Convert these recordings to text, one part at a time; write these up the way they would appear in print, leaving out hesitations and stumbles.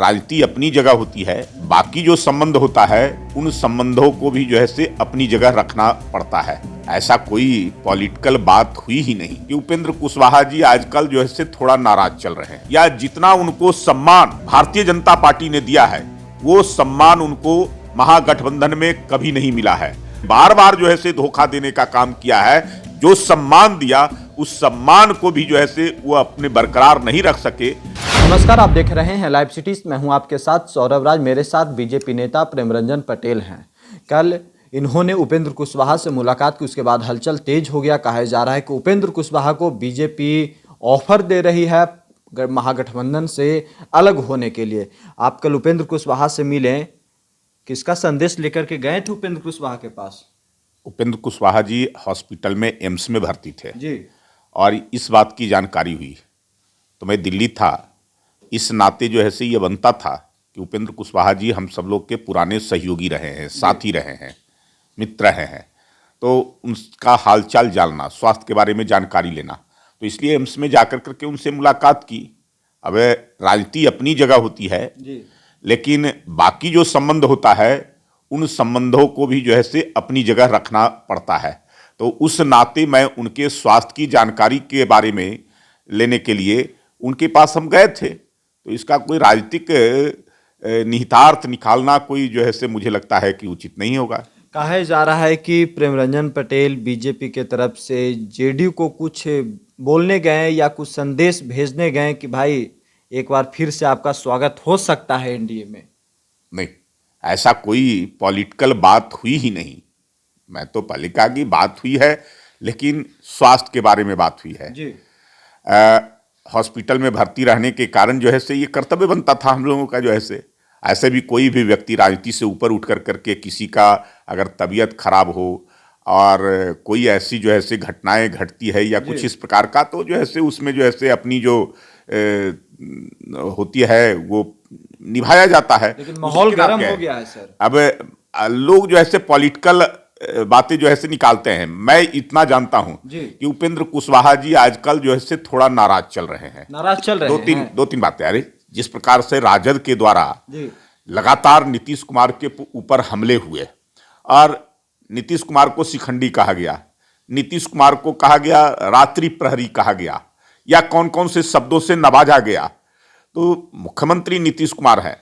राजनीति अपनी जगह होती है, बाकी जो संबंध होता है उन संबंधों को भी जो है से अपनी जगह रखना पड़ता है। ऐसा कोई पॉलिटिकल बात हुई ही नहीं कि उपेंद्र कुशवाहा जी आजकल जो है से थोड़ा नाराज चल रहे हैं, या जितना उनको सम्मान भारतीय जनता पार्टी ने दिया है वो सम्मान उनको महागठबंधन में कभी नहीं मिला है। बार बार जो है से धोखा देने का काम किया है। जो सम्मान दिया उस सम्मान को भी जो है से वो अपने बरकरार नहीं रख सके। नमस्कार, आप देख रहे हैं लाइव सिटीज। मैं हूं आपके साथ सौरभ राज। मेरे साथ बीजेपी नेता प्रेमरंजन पटेल हैं। कल इन्होंने उपेंद्र कुशवाहा से मुलाकात की, उसके बाद हलचल तेज हो गया। कहा जा रहा है कि उपेंद्र कुशवाहा को बीजेपी ऑफर दे रही है महागठबंधन से अलग होने के लिए। आप कल उपेंद्र कुशवाहा से मिले, किसका संदेश लेकर के गए थे उपेंद्र कुशवाहा के पास? उपेंद्र कुशवाहा जी हॉस्पिटल में, एम्स में भर्ती थे जी, और इस बात की जानकारी हुई तो मैं दिल्ली था। इस नाते जो है से ये बनता था कि उपेंद्र कुशवाहा जी हम सब लोग के पुराने सहयोगी रहे हैं, साथी रहे हैं, मित्र रहे हैं, तो उनका हालचाल जानना, स्वास्थ्य के बारे में जानकारी लेना, तो इसलिए एम्स में जाकर करके उनसे मुलाकात की। अब राजनीति अपनी जगह होती है जी, लेकिन बाकी जो संबंध होता है उन संबंधों को भी जो है से अपनी जगह रखना पड़ता है। तो उस नाते मैं उनके स्वास्थ्य की जानकारी के बारे में लेने के लिए उनके पास हम गए थे। तो इसका कोई राजनीतिक निहितार्थ निकालना कोई जो है से मुझे लगता है कि उचित नहीं होगा। कहा जा रहा है कि प्रेमरंजन पटेल बीजेपी के तरफ से जेडीयू को कुछ बोलने गए या कुछ संदेश भेजने गए कि भाई एक बार फिर से आपका स्वागत हो सकता है एनडीए में। नहीं, ऐसा कोई पॉलिटिकल बात हुई ही नहीं। मैं तो पहले कहा कि बात हुई है, लेकिन स्वास्थ्य के बारे में बात हुई है जी, हॉस्पिटल में भर्ती रहने के कारण जो है से ये कर्तव्य बनता था हम लोगों का जो है से। ऐसे भी कोई भी व्यक्ति राजनीति से ऊपर उठ कर करके किसी का अगर तबीयत खराब हो और कोई ऐसी जो है से घटनाएं घटती है या कुछ इस प्रकार का, तो जो है से उसमें जो है से अपनी जो होती है वो निभाया जाता है। लेकिन माहौल गर्म हो गया है सर। अब लोग जो है से पॉलिटिकल बातें जो है से निकालते हैं। मैं इतना जानता हूं कि उपेंद्र कुशवाहा जी आजकल जो है से थोड़ा नाराज चल रहे हैं। नाराज चल रहे हैं। दो तीन बातें। अरे जिस प्रकार से राजद के द्वारा लगातार नीतीश कुमार के ऊपर हमले हुए और नीतीश कुमार को शिखंडी कहा गया, नीतीश कुमार को कहा गया रात्रि प्रहरी कहा गया, या कौन कौन से शब्दों से नवाजा गया, तो मुख्यमंत्री नीतीश कुमार है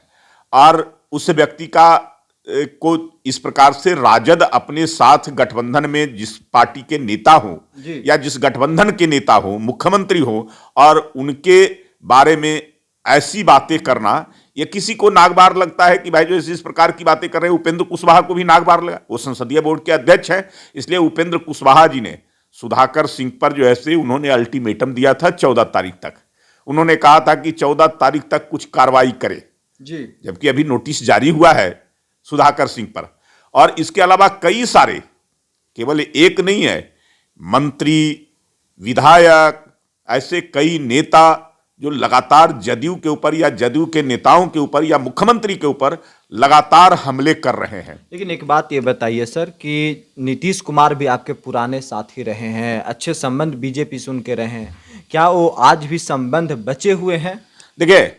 और उस व्यक्ति का को इस प्रकार से राजद अपने साथ गठबंधन में जिस पार्टी के नेता हो या जिस गठबंधन के नेता हो, मुख्यमंत्री हो, और उनके बारे में ऐसी बातें करना, ये किसी को नागबार लगता है कि भाई जो इस प्रकार की बातें कर रहे हैं। उपेंद्र कुशवाहा को भी नागबार लगा। वो संसदीय बोर्ड के अध्यक्ष हैं, इसलिए उपेंद्र कुशवाहा जी ने सुधाकर सिंह पर जो है से उन्होंने अल्टीमेटम दिया था 14 तारीख तक। उन्होंने कहा था कि 14 तारीख तक कुछ कार्रवाई करे जी, जबकि अभी नोटिस जारी हुआ है सुधाकर सिंह पर। और इसके अलावा कई सारे, केवल एक नहीं है, मंत्री, विधायक, ऐसे कई नेता जो लगातार जदयू के ऊपर या जदयू के नेताओं के ऊपर या मुख्यमंत्री के ऊपर लगातार हमले कर रहे हैं। लेकिन एक बात ये बताइए सर कि नीतीश कुमार भी आपके पुराने साथी रहे हैं, अच्छे संबंध बीजेपी से उनके रहे हैं, क्या वो आज भी संबंध बचे हुए हैं? देखिए,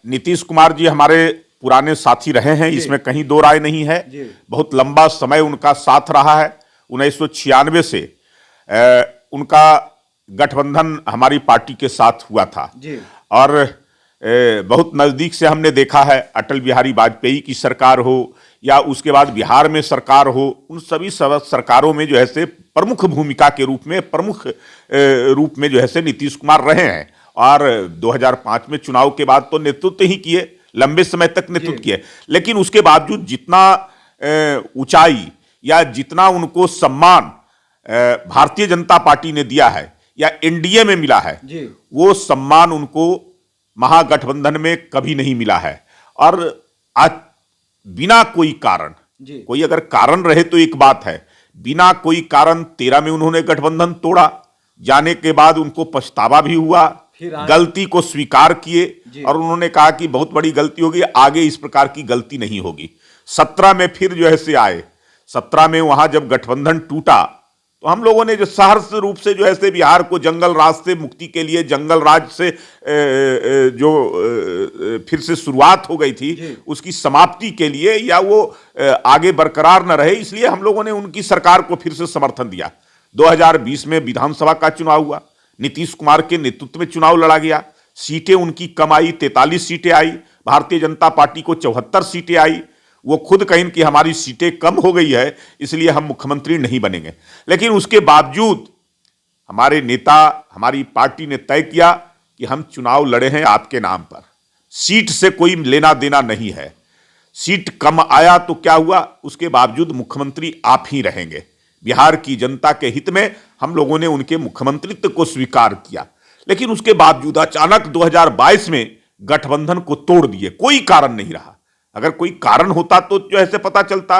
नीतीश कुमार जी हमारे पुराने साथी रहे हैं, इसमें कहीं दो राय नहीं है। बहुत लंबा समय उनका साथ रहा है। 1996 से उनका गठबंधन हमारी पार्टी के साथ हुआ था और बहुत नज़दीक से हमने देखा है। अटल बिहारी वाजपेयी की सरकार हो या उसके बाद बिहार में सरकार हो, उन सभी सरकारों में जो है से प्रमुख भूमिका के रूप में, प्रमुख रूप में जो है से नीतीश कुमार रहे हैं। और 2005 में चुनाव के बाद तो नेतृत्व ही किए, लंबे समय तक नेतृत्व किए, लेकिन उसके बावजूद जितना ऊंचाई या जितना उनको सम्मान भारतीय जनता पार्टी ने दिया है या एनडीए में मिला है, वो सम्मान उनको महागठबंधन में कभी नहीं मिला है। और आज बिना कोई कारण, कोई अगर कारण रहे तो एक बात है, बिना कोई कारण 13 में उन्होंने गठबंधन तोड़ा, जाने के बाद उनको पछतावा भी हुआ, गलती को स्वीकार किए और उन्होंने कहा कि बहुत बड़ी गलती होगी, आगे इस प्रकार की गलती नहीं होगी। 17 में फिर जो है से आए, 17 में वहां जब गठबंधन टूटा तो हम लोगों ने जो सहर्ष रूप से जो है बिहार को जंगल राज से मुक्ति के लिए, जंगल राज से जो फिर से शुरुआत हो गई थी उसकी समाप्ति के लिए, या वो आगे बरकरार न रहे, इसलिए हम लोगों ने उनकी सरकार को फिर से समर्थन दिया। 2020 में विधानसभा का चुनाव हुआ, नीतीश कुमार के नेतृत्व में चुनाव लड़ा गया, सीटें उनकी कम आई, 43 सीटें आई, भारतीय जनता पार्टी को 74 सीटें आई। वो खुद कहें कि हमारी सीटें कम हो गई है इसलिए हम मुख्यमंत्री नहीं बनेंगे, लेकिन उसके बावजूद हमारे नेता, हमारी पार्टी ने तय किया कि हम चुनाव लड़े हैं आपके नाम पर, सीट से कोई लेना देना नहीं है। सीट कम आया तो क्या हुआ, उसके बावजूद मुख्यमंत्री आप ही रहेंगे। बिहार की जनता के हित में हम लोगों ने उनके मुख्यमंत्रित्व को स्वीकार किया, लेकिन उसके बावजूद अचानक 2022 में गठबंधन को तोड़ दिए। कोई कारण नहीं रहा। अगर कोई कारण होता तो जो है पता चलता।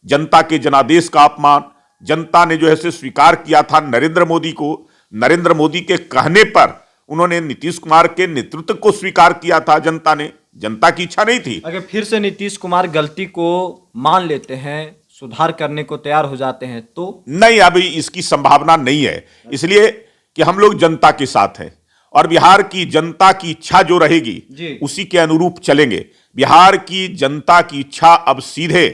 जनता के जनादेश का अपमान, जनता ने जो है स्वीकार किया था नरेंद्र मोदी को, नरेंद्र मोदी के कहने पर उन्होंने नीतीश कुमार के नेतृत्व को स्वीकार किया था जनता ने। जनता की इच्छा नहीं थी। अगर फिर से नीतीश कुमार गलती को मान लेते हैं, सुधार करने को तैयार हो जाते हैं तो नहीं, अभी इसकी संभावना नहीं है, इसलिए कि हम लोग जनता के साथ हैं और बिहार की जनता की इच्छा जो रहेगी उसी के अनुरूप चलेंगे। बिहार की जनता की इच्छा अब सीधे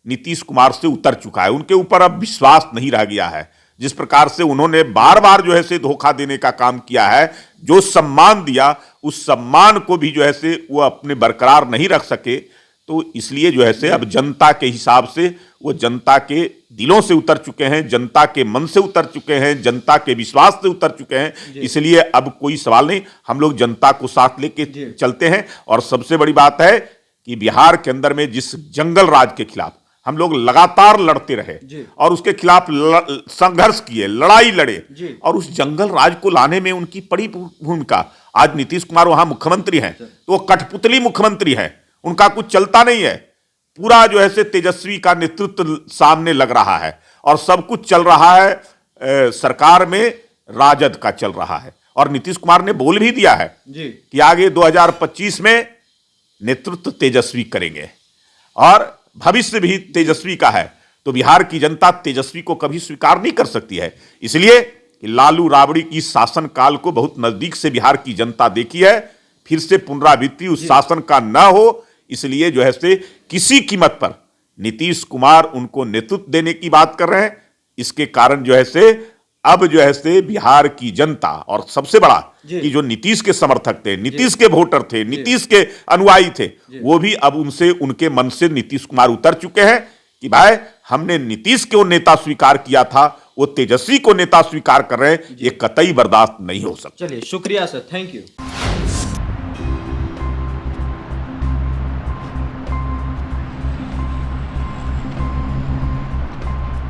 नीतीश कुमार से उतर चुका है, उनके ऊपर अब विश्वास नहीं रह गया है। जिस प्रकार से उन्होंने बार बार जो है धोखा देने का काम किया है, जो सम्मान दिया उस सम्मान को भी जो है वो अपने बरकरार नहीं रख सके, तो इसलिए जो है अब जनता के हिसाब से वो जनता के दिलों से उतर चुके हैं, जनता के मन से उतर चुके हैं, जनता के विश्वास से उतर चुके हैं। इसलिए अब कोई सवाल नहीं, हम लोग जनता को साथ लेके चलते हैं। और सबसे बड़ी बात है कि बिहार के अंदर में जिस जंगल राज के खिलाफ हम लोग लगातार लड़ते रहे और उसके खिलाफ संघर्ष किए, लड़ाई लड़े, और उस जंगल राज को लाने में उनकी बड़ी भूमिका। आज नीतीश कुमार वहां मुख्यमंत्री हैं तो वो कठपुतली मुख्यमंत्री हैं, उनका कुछ चलता नहीं है। पूरा जो है तेजस्वी का नेतृत्व सामने लग रहा है और सब कुछ चल रहा है सरकार में राजद का चल रहा है। और नीतीश कुमार ने बोल भी दिया है कि आगे 2025 में नेतृत्व तेजस्वी करेंगे और भविष्य भी तेजस्वी का है। तो बिहार की जनता तेजस्वी को कभी स्वीकार नहीं कर सकती है। इसलिए कि लालू राबड़ी की शासन काल को बहुत नजदीक से बिहार की जनता देखी है, फिर से पुनरावृत्ति उस शासन का न हो, इसलिए जो है किसी कीमत पर नीतीश कुमार उनको नेतृत्व देने की बात कर रहे हैं। इसके कारण जो है अब जो है बिहार की जनता और सबसे बड़ा कि जो नीतीश के समर्थक थे, नीतीश के वोटर थे, नीतीश के अनुयायी थे, वो भी अब उनसे, उनके मन से नीतीश कुमार उतर चुके हैं कि भाई हमने नीतीश को नेता स्वीकार किया था, वो तेजस्वी को नेता स्वीकार कर रहे हैं, ये कतई बर्दाश्त नहीं हो सकता। चलिए, शुक्रिया सर, थैंक यू।